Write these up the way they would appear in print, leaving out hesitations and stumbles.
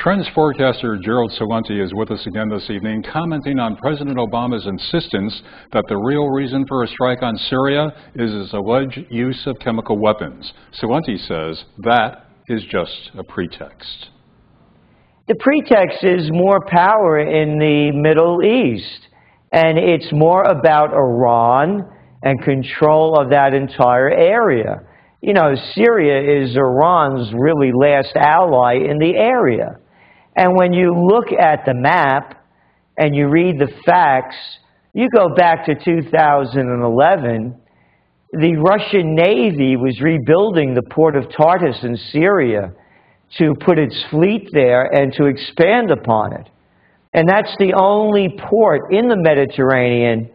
Trends forecaster Gerald Celente is with us again this evening, commenting on President Obama's insistence that the real reason for a strike on Syria is his alleged use of chemical weapons. Celente says that is just a pretext. The pretext is more power in the Middle East, and it's more about Iran and control of that entire area. You know, Syria is Iran's really last ally in the area. And when you look at the map and you read the facts, you go back to 2011, the Russian Navy was rebuilding the port of Tartus in Syria to put its fleet there and to expand upon it. And that's the only port in the Mediterranean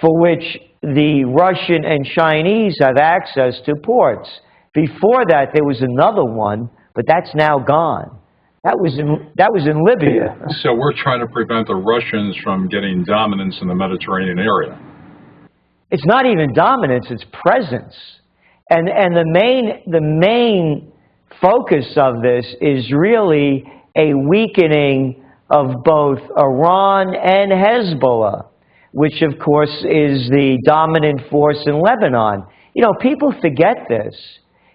for which the Russian and Chinese have access to ports. Before that, there was another one, but that's now gone. That was in Libya. So we're trying to prevent the Russians from getting dominance in the Mediterranean area. It's not even dominance, it's presence. And the main focus of this is really a weakening of both Iran and Hezbollah, which of course is the dominant force in Lebanon. You know, people forget this.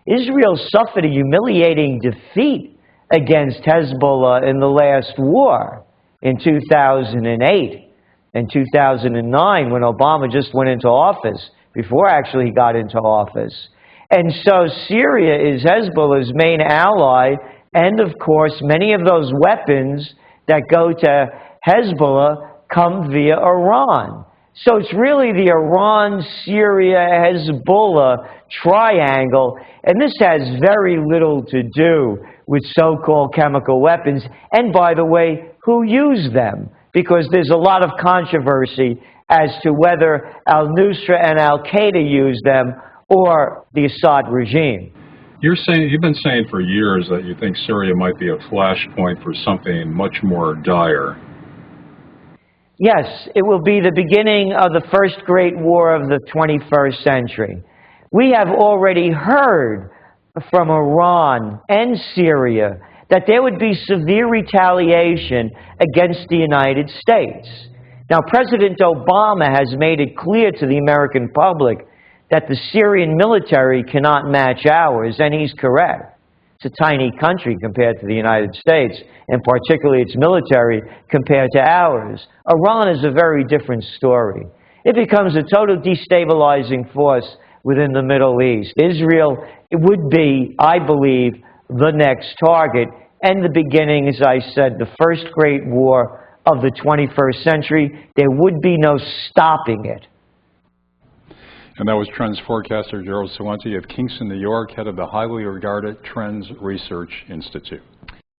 Israel suffered a humiliating defeat against Hezbollah in the last war in 2008 and 2009 when Obama just went into office, before actually he got into office. And so Syria is Hezbollah's main ally, and of course many of those weapons that go to Hezbollah come via Iran. So it's really the Iran, Syria, Hezbollah triangle, and this has very little to do with so-called chemical weapons, and by the way, who use them, because there's a lot of controversy as to whether al-Nusra and al-Qaeda use them or the Assad regime. You've been saying for years that you think Syria might be a flashpoint for something much more dire. Yes, it will be the beginning of the first great war of the 21st century. We have already heard from Iran and Syria that there would be severe retaliation against the United States. Now, President Obama has made it clear to the American public that the Syrian military cannot match ours, and he's correct. It's a tiny country compared to the United States, and particularly its military compared to ours. Iran is a very different story. It becomes a total destabilizing force within the Middle East. Israel, it would be, I believe, the next target, and the beginning, as I said, the first great war of the 21st century. There would be no stopping it. And that was Trends forecaster Gerald Celente of Kingston, New York, head of the highly regarded Trends Research Institute.